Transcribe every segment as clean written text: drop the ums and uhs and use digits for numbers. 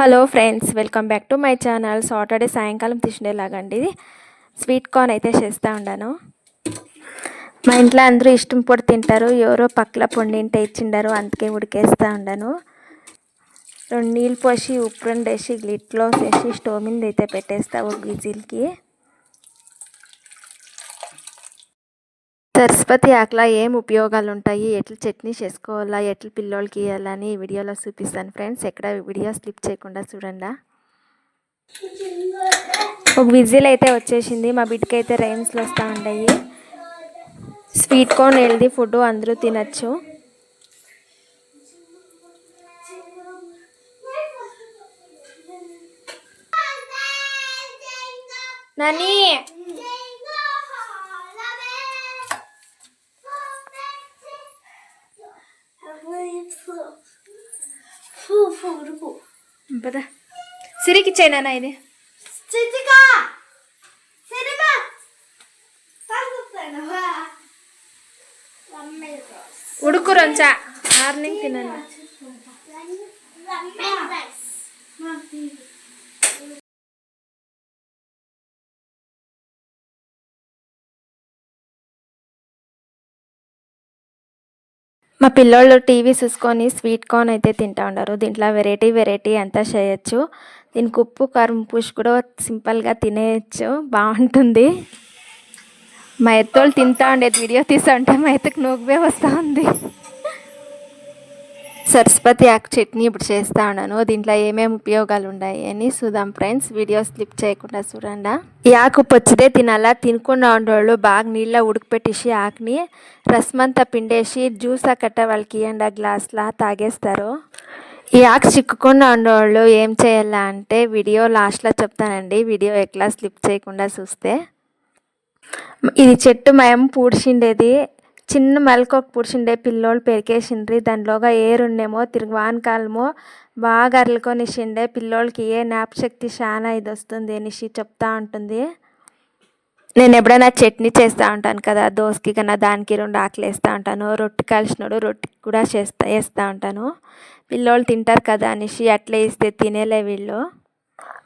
Hello friends, welcome back to my channel. Saturday సాయంకాలం తీసినేలాగండి sweet corn అయితే చేస్తూ ఉన్నాను. మా ఇంట్లో అందరూ ఇష్టం పొడి తింటారు. ఎవరో పక్కల పొండింటే ఇచ్చిండారు, అందుకే ఉడికేస్తూ ఉన్నాను. 2 నీళ్ళు పోసి ఉప్పు వేసి లిట్లో వేసి స్టవ్ మీద అయితే పెట్టేస్తా ఒక విజిల్కి. సరస్వతి ఆకులా ఏం ఉపయోగాలు ఉంటాయి, ఎట్లా చట్నీ చేసుకోవాలా, ఎట్లా పిల్లోళ్ళకి ఇవ్వాలని ఈ వీడియోలో చూపిస్తాను ఫ్రెండ్స్. ఎక్కడ వీడియో స్లిప్ చేయకుండా చూడండి. ఒక విజిల్ అయితే వచ్చేసింది. మా బిడ్డకి అయితే రైమ్స్లో వస్తూ ఉంటాయి. స్వీట్ కార్న్ హెల్దీ ఫుడ్, అందరూ తినచ్చు. నాని సిరికి ఇచ్చేనా ఇది ఉడుకు రొంచా మార్నింగ్ తినండి. మా పిల్లోళ్ళు టీవీ చూసుకొని స్వీట్ కార్న్ అయితే తింటూ ఉంటారు. దీంట్లో వెరైటీ అంతా చేయొచ్చు. దీనికి ఉప్పు కారం పూసి కూడా సింపుల్గా తినేయచ్చు, బాగుంటుంది. మా ఎత్తోళ్ళు తింటా ఉండేది వీడియో తీస్తూ ఉంటే మా ఎత్తకు నూగువే వస్తూ ఉంది. సరస్వతి ఆకు చట్నీ ఇప్పుడు చేస్తూ ఉన్నాను. దీంట్లో ఏమేమి ఉపయోగాలు ఉన్నాయి అని చూద్దాం ఫ్రెండ్స్. వీడియో స్లిప్ చేయకుండా చూడండి. ఈ ఆకు పచ్చిదే తినాలా, తినకుండా ఉండేవాళ్ళు బాగా నీళ్ళ ఉడకపెట్టేసి ఆకుని రసమంతా పిండేసి జ్యూస్ కట్ట వాళ్ళకి ఇవ్వండి, గ్లాస్లా తాగేస్తారు. ఈ ఆకు చిక్కుకుండా ఉండేవాళ్ళు ఏం చేయాలా అంటే వీడియో లాస్ట్లో చెప్తానండి. వీడియో ఎట్లా స్లిప్ చేయకుండా చూస్తే. ఇది చెట్టు మేము పూడ్చిండేది, చిన్న మెలకొక పుడిచిండే పిల్లోళ్ళు పెరికేసిండ్రి. దానిలోగా ఏరుండేమో తిరిగి వానకాలమో బాగా అరలుకొనిసిండే. పిల్లోళ్ళకి ఏ జ్ఞాపశక్తి చాలా ఇది వస్తుంది అనేసి చెప్తా ఉంటుంది. నేను ఎప్పుడైనా చట్నీ చేస్తూ ఉంటాను కదా దోసకి కన్నా, దానికి 2 ఆకులు వేస్తూ ఉంటాను. రొట్టె కలిసినోడు రొట్టెకి కూడా వేస్తూ ఉంటాను. పిల్లోళ్ళు తింటారు కదా అనేసి అట్లా వేస్తే తినేలే వీళ్ళు.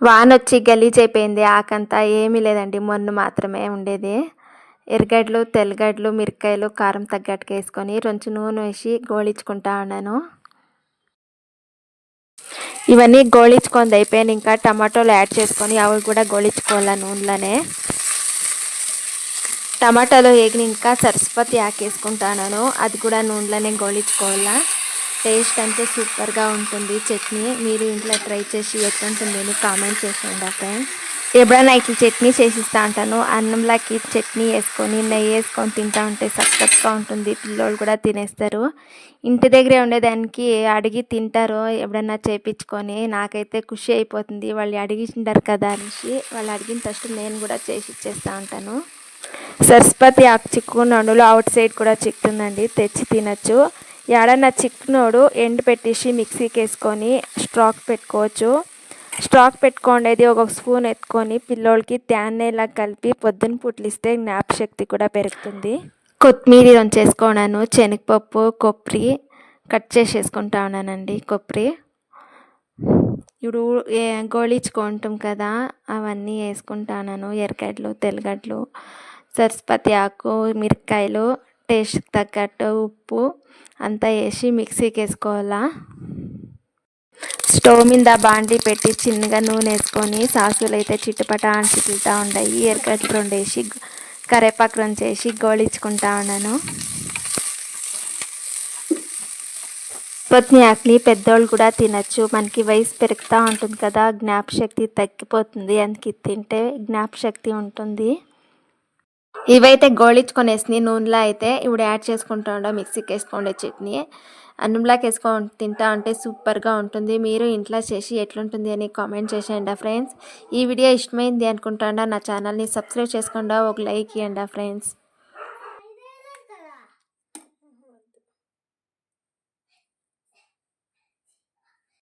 వాన వచ్చి గలీజ్ అయిపోయింది. ఆకంతా ఏమీ లేదండి, మొన్న మాత్రమే ఉండేది. ఎర్రగడ్డలు, తెల్లగడ్డలు, మిరపకాయలు కారం తగ్గట్టుగా వేసుకొని కొంచెం నూనె వేసి గోళించుకుంటా ఉన్నాను. ఇవన్నీ గోళించుకొని అయిపోయాను. ఇంకా టమాటోలు యాడ్ చేసుకొని అవి కూడా గోళించుకోవాలా నూనెలోనే. టమాటాలు వేగిన ఇంకా సరస్వతి ఆకు వేసుకుంటాను, అది కూడా నూనెలోనే గోళించుకోవాలా. టేస్ట్ అంటే సూపర్గా ఉంటుంది చట్నీ. మీరు ఇంట్లో ట్రై చేసి ఎట్లుంటుంది అని కామెంట్ చేసేయండి ఫ్రెండ్స్. ఎప్పుడైనా ఇట్లా చట్నీ చేసిస్తూ ఉంటాను. అన్నంలోకి చట్నీ వేసుకొని నెయ్యి వేసుకొని తింటూ ఉంటే సక్కగా ఉంటుంది. పిల్లోళ్ళు కూడా తినేస్తారు. ఇంటి దగ్గరే ఉండేదానికి అడిగి తింటారు ఎప్పుడైనా చేయించుకొని. నాకైతే ఖుషి అయిపోతుంది, వాళ్ళు అడిగింటారు కదా అనేసి. వాళ్ళు అడిగిన ఫస్ట్ నేను కూడా చేసి ఇచ్చేస్తూ ఉంటాను. సరస్వతి ఆకు చిక్కునోడులో అవుట్ సైడ్ కూడా చిక్కుందండి, తెచ్చి తినచ్చు. ఎడన్నా చిక్కునోడు ఎండు పెట్టేసి మిక్సీకి వేసుకొని స్టాక్ పెట్టుకోవచ్చు. స్టాక్ పెట్టుకోండేది ఒక స్పూన్ ఎత్తుకొని పిల్లోళ్ళకి తేనెలా కలిపి పొద్దున పూటలు ఇస్తే జ్ఞాపశక్తి కూడా పెరుగుతుంది. కొత్తిమీర వంచేసుకున్నాను, శనగపప్పు, కొబ్బరి కట్ చేసేసుకుంటా ఉన్నానండి. కొబ్బరి ఇప్పుడు గోళించుకుంటాం కదా, అవన్నీ వేసుకుంటాను. ఎర్రగడ్డలు, తెల్లగడ్డలు, సరస్వతి ఆకు, మిరపకాయలు, టేస్ట్కి తగ్గట్టు ఉప్పు అంతా వేసి మిక్సీకి వేసుకోవాలా. స్టవ్ మీద బాండి పెట్టి చిన్నగా నూనె వేసుకొని సాసులు అయితే చిట్టుపట అని చిట్లుతూ ఉంటాయి. ఎర్రగడ్డలు 2 వేసి కరివేపాకు 2 వేసి గోళించుకుంటా ఉన్నాను. పొద్దున ఆకుని పెద్దోళ్ళు కూడా తినచ్చు. మనకి వయసు పెరుగుతూ ఉంటుంది కదా, జ్ఞాపశక్తి తగ్గిపోతుంది, అందుకే తింటే జ్ఞాపశక్తి ఉంటుంది. ఇవైతే గోళించుకొనేసి నూనెలో అయితే ఇప్పుడు యాడ్ చేసుకుంటా ఉండే మిక్సీకి వేసుకోండి చట్నీ. అన్నంలాకి వేసుకొని తింటా ఉంటే సూపర్గా ఉంటుంది. మీరు ఇంట్లో చేసి ఎట్లుంటుంది అని కామెంట్ చేసేయండి ఫ్రెండ్స్. ఈ వీడియో ఇష్టమైంది అనుకుంటా, నా ఛానల్ని సబ్స్క్రైబ్ చేసుకోండి, ఒక లైక్ ఇవ్వండి ఫ్రెండ్స్.